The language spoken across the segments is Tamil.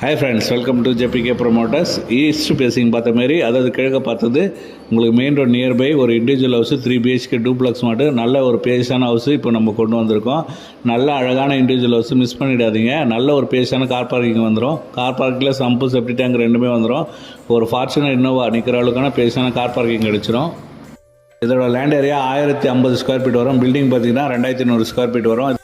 Hi friends, welcome to JBK promoters. East facing பார்த்த மாரி, அதாவது கிழக்க பார்த்தது உங்களுக்கு மெயின் ரோட் நியர்பை ஒரு இண்டிவிஜுவல் ஹவுஸு 3 BHK டூப்ளக்ஸ் மாட்டு நல்ல ஒரு பேஸான ஹவுஸு இப்போ நம்ம கொண்டு வந்திருக்கோம். நல்ல அழகான இண்டிவிஜுவல் ஹவுஸு, மிஸ் பண்ணிடாதீங்க. நல்ல ஒரு பேஸான கார் பார்க்கிங் வந்துடும். கார் பார்க்கிங்கில் சம்பு செப்டி டேங்க் ரெண்டுமே வந்துடும். ஒரு ஃபார்ச்சுனர் இன்னோவா நிற்கிற அளவுக்கான பேஸான கார் பார்க்கிங் கிடச்சிரும். இதோட லேண்ட் ஏரியா 1050 ஸ்கொயர் ஃபீட் வரும். பில்டிங் பார்த்தீங்கன்னா 2200 ஸ்கொயர் ஃபீட் வரும்.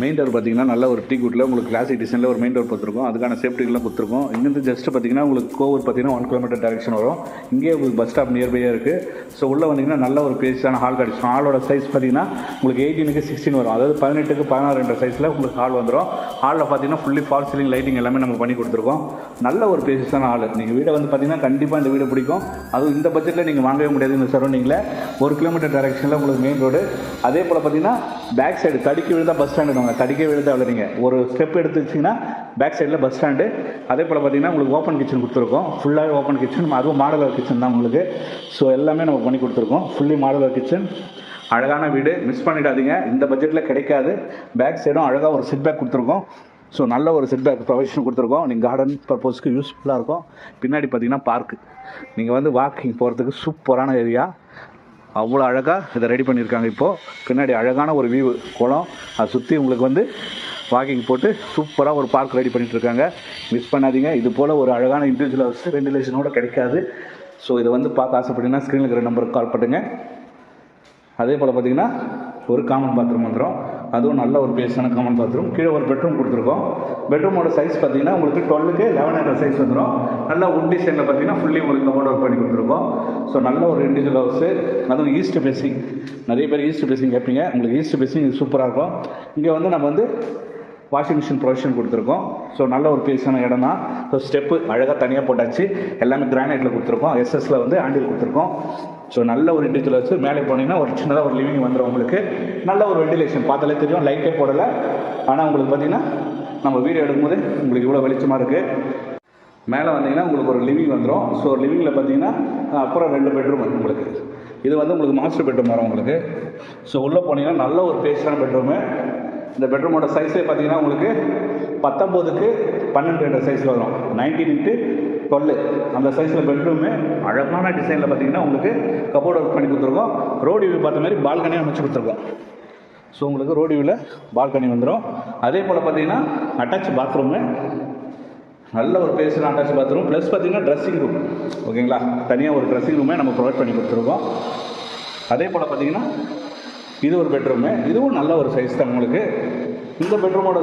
மெயின் டோர் பார்த்தீங்கன்னா நல்ல ஒரு டீ குட்டில் உங்களுக்கு கிளாசிக் டிசைனில் ஒரு மெயின் டோர் பார்த்துருக்கோம். அதுக்கான சேஃப்டிகள்லாம் கொடுத்துருக்கோம். இங்கேருந்து ஜஸ்ட் பார்த்தீங்கன்னா உங்களுக்கு கோவூர் பார்த்தீங்கன்னா 1 கிலோமீட்டர் டேரக்ஷன் வரும். இங்கே உங்களுக்கு பஸ் ஸ்டாப் நியர்பையாக இருக்குது. ஸோ உள்ளே வந்தீங்கன்னா நல்ல ஒரு பேஸான ஹால் கிடச்சிடும். ஹாலோட சைஸ் பார்த்தீங்கன்னா உங்களுக்கு 18க்கு 16 வரும். அதாவது 18க்கு 16 சைஸில் உங்களுக்கு ஹால் வந்துடும். ஹாலில் பார்த்தீங்கன்னா ஃபுல்லி ஃபால் சீலிங் லைட்டிங் எல்லாமே நம்ம பண்ணி கொடுத்துருக்கோம். நல்ல ஒரு பேஸான ஹால். நீங்கள் வீடை வந்து பார்த்தீங்கன்னா கண்டிப்பாக இந்த வீடு பிடிக்கும். அதுவும் இந்த பட்ஜெட்டில் நீங்கள் வாங்கவே முடியாது. இந்த சரௌண்டிங்கில் 1 கிலோமீட்டர் டேரக்ஷனில் உங்களுக்கு மெயின் ரோடு. அதே போல் பார்த்தீங்கன்னா பேக் சைடு தடுக்கி விழுந்தால் பஸ் ஸ்டாண்டு தடிக்க விழுந்து அவ்வளோங்க. ஒரு ஸ்டெப் எடுத்து வச்சிங்கன்னா பேக் சைடில் பஸ் ஸ்டாண்டு. அதே போல் பார்த்தீங்கன்னா உங்களுக்கு ஓப்பன் கிச்சன் கொடுத்துருக்கோம். ஃபுல்லாகவே ஓப்பன் கிச்சன், அதுவும் மாடலர் கிச்சன் தான் உங்களுக்கு. ஸோ எல்லாமே நம்ம பண்ணி கொடுத்துருக்கோம். Fully modeller kitchen. அழகான வீடு, மிஸ் பண்ணிடாதீங்க. இந்த பட்ஜெட்டில் கிடைக்காது. பேக் சைடும் அழகாக ஒரு செட் பேக் கொடுத்துருக்கோம். ஸோ நல்ல ஒரு செட் பேக் ப்ரொவிஷன் கொடுத்துருக்கோம். நீங்கள் கார்டன் பர்பஸ்க்கு யூஸ்ஃபுல்லாக இருக்கும். பின்னாடி பார்த்தீங்கன்னா பார்க்கு. நீங்கள் வந்து வாக்கிங் போகிறதுக்கு சூப்பரான ஏரியா. அவ்வளோ அழகாக இதை ரெடி பண்ணியிருக்காங்க. இப்போது பின்னாடி அழகான ஒரு வியூ, குளம், அதை சுற்றி உங்களுக்கு வந்து வாக்கிங் போட்டு சூப்பராக ஒரு பார்க் ரெடி பண்ணிகிட்ருக்காங்க. மிஸ் பண்ணாதீங்க. இது போல் ஒரு அழகான இண்டிவிஜுவல் ஹவுஸ் வெண்டிலேஷனோட கிடைக்காது. ஸோ இதை வந்து பார்க்க ஆசைப்பட்டீங்கன்னா ஸ்க்ரீனில் இருக்கிற நம்பருக்கு கால் பண்ணுங்கள். அதே போல் பார்த்திங்கன்னா ஒரு காமன் பாத்ரூம் வந்துடும். அதுவும் நல்ல ஒரு பேஸான காமன் பாத்ரூம். கீழே ஒரு பெட்ரூம் கொடுத்துருக்கோம். பெட்ரூமோட சைஸ் பார்த்தீங்கன்னா உங்களுக்கு 12க்கு 11 சைஸ் வந்துடும். நல்ல வுட் டிசைனில் பார்த்தீங்கன்னா ஃபுல்லி உங்களுக்கு கபோர்ட் ஒர்க் பண்ணி கொடுத்துருக்கோம். ஸோ நல்ல ஒரு இண்டிவிஜுவல் ஹவுஸு. அதுவும் ஈஸ்ட் பேசிங். நிறைய பேர் ஈஸ்ட் பேசிங் கேட்பீங்க. உங்களுக்கு ஈஸ்ட் பேசிங் இது சூப்பராக இருக்கும். இங்கே வந்து நம்ம வந்து வாஷிங் மிஷின் ப்ரொவிஷன் கொடுத்துருக்கோம். ஸோ நல்ல ஒரு பேஸான இடம் தான். ஸோ ஸ்டெப்பு அழகாக தனியாக போட்டாச்சு. எல்லாமே கிரானைட்டில் கொடுத்துருக்கோம். எஸ்எஸ்ல வந்து ஆண்டில் கொடுத்துருக்கோம். ஸோ நல்ல ஒரு இண்டிவிஜுவல் வச்சு மேலே போனீங்கன்னா ஒரு சின்னதாக ஒரு லிவிங் வந்துடும். உங்களுக்கு நல்ல ஒரு வெண்டிலேஷன் பார்த்தாலே தெரியும். லைட்டே போடலை. ஆனால் உங்களுக்கு பார்த்தீங்கன்னா நம்ம வீடியோ எடுக்கும்போது உங்களுக்கு இவ்வளோ வெளிச்சமாக இருக்குது. மேலே வந்தீங்கன்னா உங்களுக்கு ஒரு லிவிங் வந்துடும். ஸோ லிவிங்கில் பார்த்தீங்கன்னா அப்புறம் 2 பெட்ரூம் உங்களுக்கு. இது வந்து உங்களுக்கு மாஸ்டர் பெட்ரூம் வரும் உங்களுக்கு. ஸோ உள்ளே போனீங்கன்னா நல்ல ஒரு பேஸான பெட்ரூமு. இந்த பெட்ரூமோட சைஸே பார்த்தீங்கன்னா உங்களுக்கு 19க்கு 12 சைஸில் வரும். 19x12 அந்த சைஸில் பெட்ரூமு. அழகான டிசைனில் பார்த்தீங்கன்னா உங்களுக்கு கபோர்ட் ஒர்க் பண்ணி கொடுத்துருக்கோம். ரோடு வியூ பார்த்த மாதிரி பால்கனியாக அமைச்சு கொடுத்துருக்கோம். ஸோ உங்களுக்கு ரோடு வியூவில் பால்கனி வந்துடும். அதே போல் பார்த்தீங்கன்னா அட்டாச் பாத்ரூமு. நல்ல ஒரு பேஸான அட்டாச் பாத்ரூம். ப்ளஸ் பார்த்தீங்கன்னா ட்ரெஸ்ஸிங் ரூம். ஓகேங்களா, தனியாக ஒரு ட்ரெஸ்ஸிங் ரூமே நம்ம ப்ரொவைட் பண்ணி கொடுத்துருக்கோம். அதே போல் பார்த்தீங்கன்னா இது ஒரு பெட்ரூமு. இதுவும் நல்ல ஒரு சைஸ் தான் உங்களுக்கு. இந்த பெட்ரூமோட